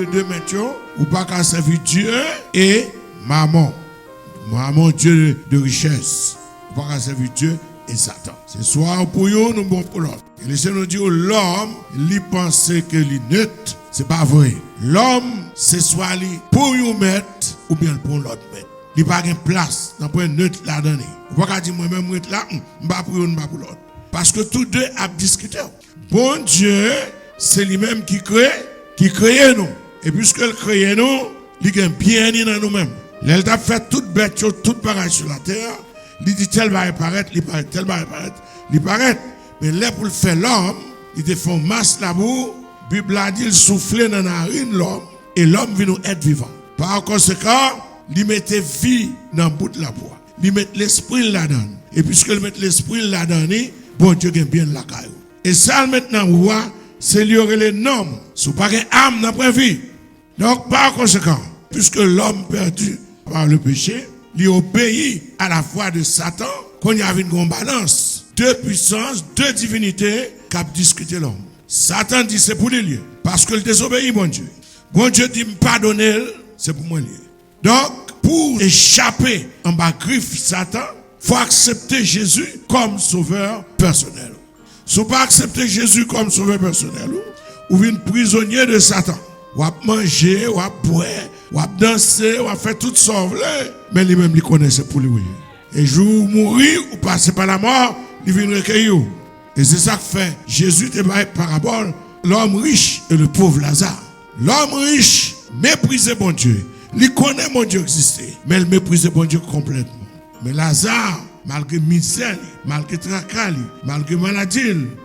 de deux maîtres, ou pas qu'à servir Dieu et maman. Maman, Dieu de richesse. Ou pas qu'à servir Dieu et Satan. Ce soir, pour nous, nous bon pour l'autre. Et le Seigneur dit, l'homme, il pense que il est neutre. C'est pas vrai. L'homme, c'est soit pour nous mettre, ou bien pour l'autre mettre. Il n'y a pas de place dans le neutre là-dedans. Ou pas qu'à dire, moi-même, je suis là, je ne suis pas pour nous, pour l'autre. Parce que tous deux ont discuté. Bon Dieu, c'est lui-même qui crée nous. Et puisqu'il crée nous, il a bien dans nous-mêmes. Il a fait toute bête, toute pareille sur la terre. Il dit tel va apparaître, il paraît, tel va apparaître, il paraît. Mais là, pour le faire l'homme, il te fait masse là-bas. La Bible a dit, il soufflait dans la narine l'homme. Et l'homme vient nous être vivant. Par conséquent, il mettait vie dans le bout de la bois. Il met l'esprit là-dedans. Et puisqu'il met l'esprit là-dedans, bon Dieu gagne bien la caillou. Et ça maintenant, c'est lui aurait les noms. Si pas une âme n'a pas vie. Donc, par conséquent, puisque l'homme perdu par le péché, il obéit à la voix de Satan, qu'on y avait une balance. Deux puissances, deux divinités, qui ont discuté l'homme. Satan dit c'est pour lui, parce qu'il désobéit, mon Dieu. Bon Dieu dit me pardonner, c'est pour moi lié. Donc, pour échapper en bas griffe Satan, il faut accepter Jésus comme sauveur personnel. Si vous ne pas accepter Jésus comme sauveur personnel, vous êtes prisonnier de Satan. Vous manger, vous boire, vous danser, vous faire tout ça, mais lui-même, il connaît pour lui. Et je vous mourir, ou passer par la mort, il vient recueillir. Et c'est ça que fait Jésus te parle parabole, l'homme riche et le pauvre Lazare. L'homme riche méprisait bon Dieu. Il connaît mon Dieu exister, mais il méprisait bon Dieu complètement. Mais Lazare, malgré misère, malgré tracas, malgré maladie,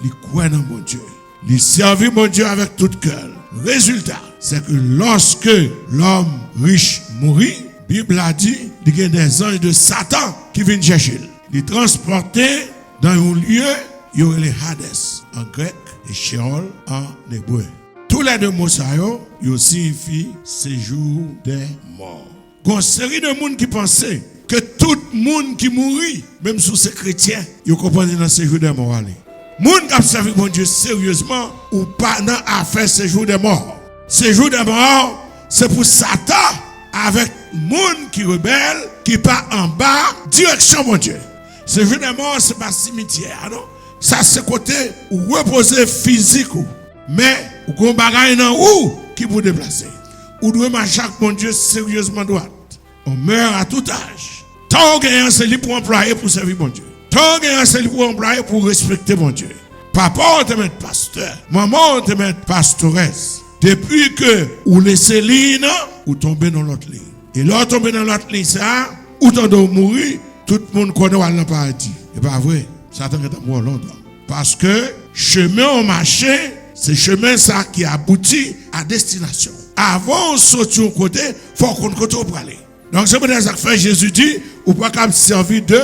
il croit dans mon Dieu. Il servit mon Dieu avec tout cœur. Résultat, c'est que lorsque l'homme riche mourit, la Bible a dit, il y a des anges de Satan qui viennent chercher. Il transporté dans un lieu, il y aurait les Hades en grec et Sheol en hébreu. Tous les deux mots, ils signifient séjour des morts. Il y a une série de monde qui pensaient que tout le monde qui mourit, même sous ces chrétiens, ils comprennent dans le séjour des morts. Les gens qui ont servi mon Dieu sérieusement ou pas dans l'affaire séjour des morts. Séjour des morts, c'est pour Satan avec les gens qui rebellent, qui part en bas, direction mon Dieu. Séjour des morts, ce n'est pas cimetière, non? Ça, c'est côté où reposer physique. Mais, ou qu'on bagaille dans où qui vous déplacer. Ou doit marcher avec mon Dieu sérieusement droite. On meurt à tout âge. Tant qu'on c'est lui pour employer pour servir mon Dieu. Tant qu'on c'est lui pour employer pour respecter mon Dieu. Papa, on te met pasteur. Maman, on te met pastoresse. Depuis que vous laissez l'île, vous tombez dans l'autre ligne. Et là, tomber dans l'autre ligne, ça, ou t'en mourir, tout le monde connaît où le paradis. C'est pas vrai. Satan est mort longtemps. Parce que chemin au marché, c'est chemin ça qui aboutit à destination. Avant de sortir au côté, il faut qu'on côté pour aller. Donc c'est pour ça que Jésus dit, ou pas qu'à servir de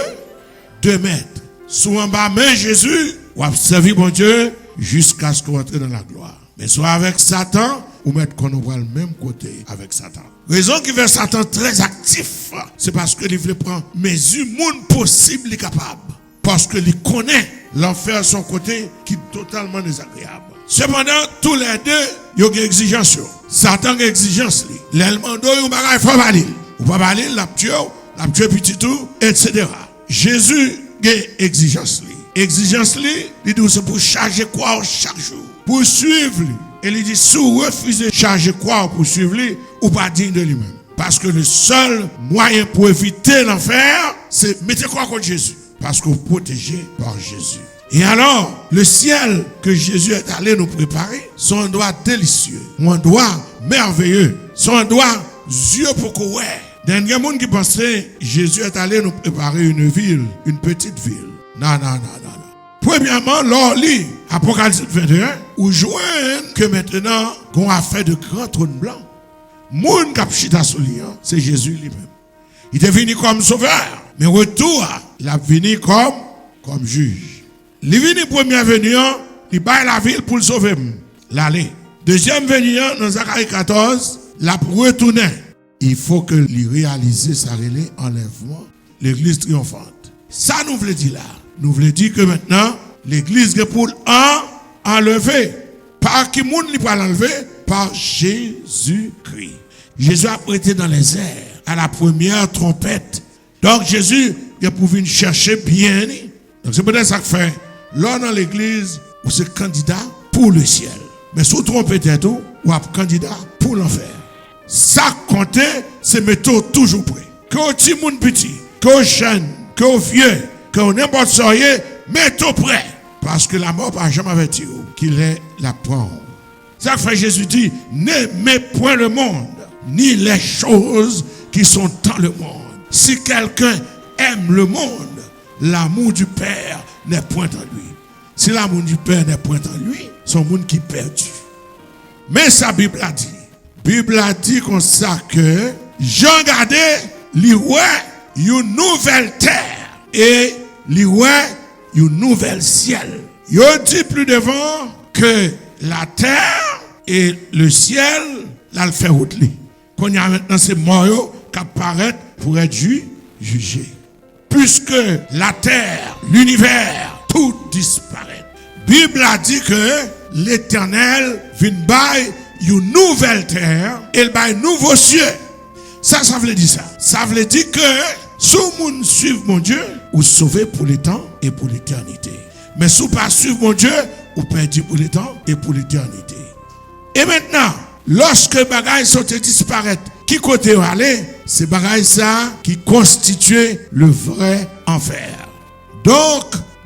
2 mètres. Sous en bas main Jésus, ou à servir mon Dieu jusqu'à ce qu'on entre dans la gloire. Mais soit avec Satan, ou mettre qu'on voit le même côté avec Satan. Raison qui fait Satan très actif, c'est parce qu'il veut prendre mesures monde possible et capable. Parce qu'il connaît l'enfer à son côté qui est totalement désagréable. Cependant, tous les deux, ils ont une exigence. Satan a une exigence. L'élément d'eau, il faut pas ou pas aller, la tuer petit tout, etc. Jésus a une exigence. Exigence, il dit c'est pour charger quoi chaque jour. Pour suivre. Et il dit, si vous refusez de charger quoi pour suivre, ou pas digne de lui-même. Parce que le seul moyen pour éviter l'enfer, c'est mettre quoi contre Jésus. Parce que vous protégez par Jésus. Et alors, le ciel que Jésus est allé nous préparer, c'est un endroit délicieux, un endroit merveilleux, c'est un endroit yeux pour courir. Dernier monde qui pensait, Jésus est allé nous préparer une ville, une petite ville. Non. Premièrement, lors lit, Apocalypse 21, où joignent que maintenant, qu'on a fait de grands trônes blancs. Moun kapchita soulian, c'est Jésus lui-même. Il est venu comme sauveur, mais retour, il a venu comme juge. Il est venu premier venant, il baille la ville pour le sauver. L'aller. Deuxième venant, dans Zacharie 14, il a retourné. Il faut que il réalise sa relais enlèvement, l'église triomphante. Ça nous voulait dire là. Nous voulons dire que maintenant, l'église est pour enlever. Par qui monde ne peut l'enlever? par Jésus-Christ. Jésus a prêté dans les airs à la première trompette. Donc Jésus, il a pour venir chercher bien. Donc c'est peut-être ça que fait. Là dans l'église, vous êtes candidat pour le ciel. Mais sous trompette et tout, vous êtes candidat pour l'enfer. Ça compte, c'est mettre toujours prêt. Que au petit monde petit, que au jeune, que au vieux, que au n'importe soyez, mettez prêt. Parce que la mort n'a jamais averti qu'il est la prendre. Ça fait Jésus dit, n'aimez point le monde, ni les choses qui sont dans le monde. Si quelqu'un aime le monde, l'amour du Père n'est point en lui. Si l'amour du Père n'est point en lui, c'est un monde qui est perdu. Mais sa Bible a dit comme ça que Jean gardé, il voit une nouvelle terre et il voit une nouvelle ciel. Il dit plus devant que la terre et le ciel, là le fait route. Qu'on y a maintenant ces morts qui apparaissent pour être jugés. Puisque la terre, l'univers, tout disparaît. La Bible a dit que l'Éternel vient bailler une nouvelle terre et il baille un nouveau cieux. Ça veut dire ça. Ça veut dire que si vous suivez mon Dieu, vous sauvez pour le temps et pour l'éternité. Mais si vous ne pas suivre mon Dieu, vous perdez pour le temps et pour l'éternité. Et maintenant, lorsque les bagailles sont disparaître, qui côté aller, c'est bagailles ça qui constituent le vrai enfer. Donc,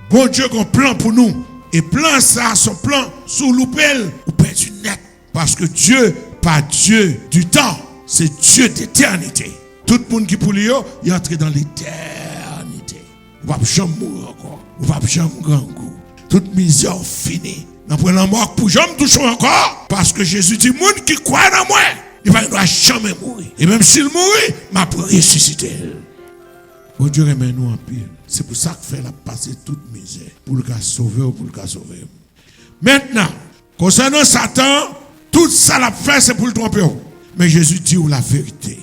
bon Dieu a un plan pour nous. Et plan ça, son plan, sous l'oupel, vous perdez net. Parce que Dieu, pas Dieu du temps, c'est Dieu d'éternité. Tout le monde qui pour lui, il est entré dans l'éternité. Vous ne pouvez jamais mourir encore. Vous ne pouvez jamais grand goût. Toute misère finie. Nous prenons la mort pour jamais toucher encore. Parce que Jésus dit, monde qui croit dans moi, il ne doit jamais mourir. Et même s'il mourit, il va ressusciter. Bon Dieu remet nous en pile. C'est pour ça que fait la passer toute misère. Pour le cas sauver ou pour le cas sauver. Maintenant, concernant Satan, tout ça l'a fait, c'est pour le tromper. Mais Jésus dit la vérité.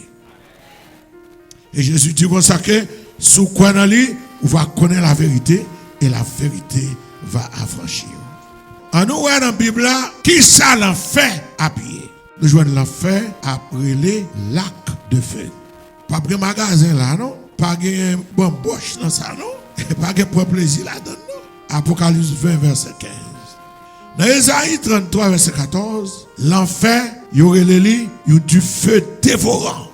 Et Jésus dit comme ça que, sous quoi dans lui, on va connaître la vérité et la vérité va affranchir. En nous voyons dans la Bible, qui ça l'a fait à pied? Nous jouons l'enfer après les lacs de feu. Pas de magasin là, non? Pas de bon boche dans ça, non? Pas de propre plaisir là-dedans, non? Apocalypse 20, verset 15. Dans Ésaïe 33, verset 14, l'enfer, il y aurait du feu dévorant.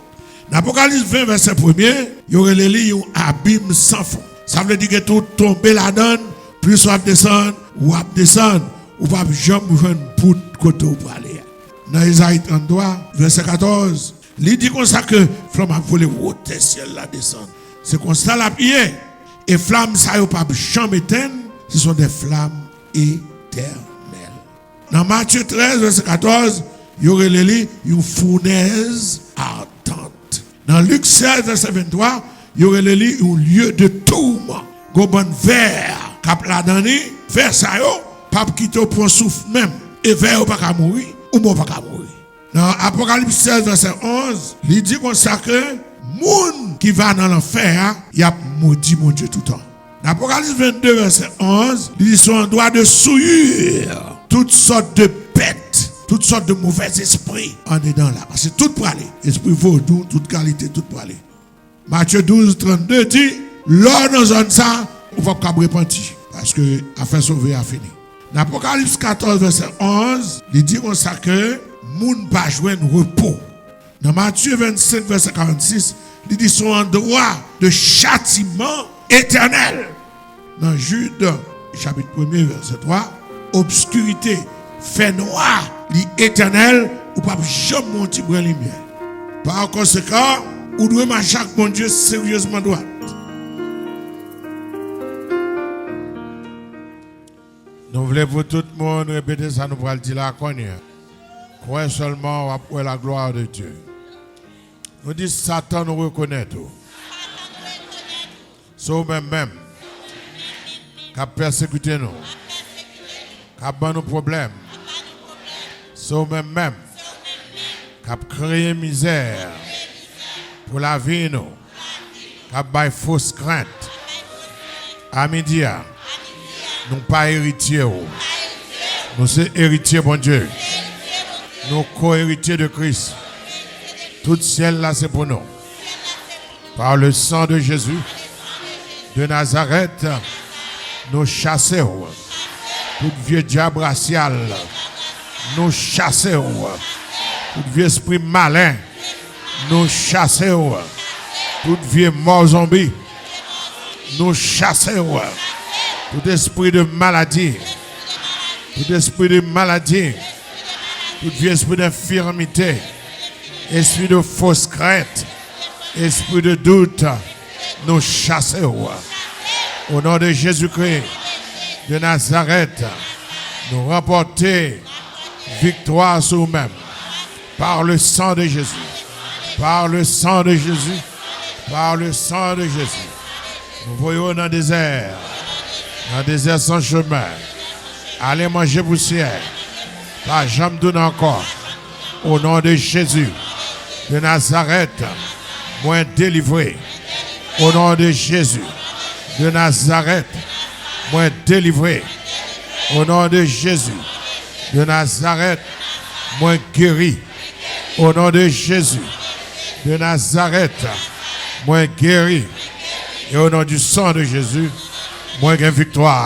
Dans Apocalypse 20, verset 1er, il y aurait un abîme sans fond. Ça veut dire que tout tombe là-dedans, plus on va descendre, ou va jamais jouer pour côté pour aller. Dans Ésaïe 33, verset 14, il dit comme ça que flamme a volé haute ciel là descendre. C'est comme ça la prière. Et flammes ça ne pas jamais éteindre, ce sont des flammes éternelles. Dans Matthieu 13, verset 14, il y aurait une fournaise ardente. Dans Luc 16, verset 23, il y aurait un lieu de tourment. Goban vert, cap la donné, vers ça, pape qui te prend souffle même, et vers ou pas qu'à mourir, ou pas qu'à mourir. Dans Apocalypse 16, verset 11, il dit comme ça que, moun qui va dans l'enfer, il y a maudit mon Dieu tout le temps. Dans Apocalypse 22, verset 11, il dit son droit de souillure, toutes sortes de bêtes, toutes sortes de mauvais esprits en dedans là. Parce que tout pour aller. Esprit vaudou, toute qualité, tout pour aller. Matthieu 12, 32 dit, lors dans zone ça, on va pas repentir. Parce que affaire sauvée a fini. Dans Apocalypse 14, verset 11, il dit comme ça que, moun pas joindre repos. Dans Matthieu 25, verset 46, il dit son endroit de châtiment éternel. Dans Jude, chapitre 1er, verset 3, obscurité, fait noir, l'éternel, ou pas jamais monter pour la lumière. Par conséquent, ou doit marcher avec mon Dieu sérieusement droit. Nous voulons pour tout le monde répéter ça, nous pourrons le dire là, croyez seulement après la gloire de Dieu. Nous disons Satan nous reconnaît tout. Sauf même, qui a persécuté nous, qui a ban nos problèmes. Sauf même, qui a créé misère pour la vie nous, qui a bail fausse crainte. À midi, nous pas héritiers. Nous sommes héritiers, bon Dieu. Nous co-héritiers de Christ. Tout ciel là, c'est pour nous. Par le sang de Jésus de Nazareth, nous chassons tout vieux diable racial. Nous chassons tout vieux esprit malin. Nous chassons tout vieux mort zombie. Nous chassons tout esprit de maladie. Tout esprit de maladie. Tout vieux esprit d'infirmité. Esprit de fausse crainte. Esprit de doute. Nous chassons. Au nom de Jésus-Christ de Nazareth, nous remportons victoire sur nous-mêmes. Par le sang de Jésus. Par le sang de Jésus. Par le sang de Jésus. Nous voyons dans le désert. Dans le désert sans chemin. Allez manger poussière. La jambe donne encore. Au nom de Jésus de Nazareth, moi délivré. Au nom de Jésus de Nazareth, moi délivré. Au nom de Jésus de Nazareth, moi guéri. Au nom de Jésus de Nazareth, moi guéri. Et au nom du sang de Jésus, moi gagne victoire.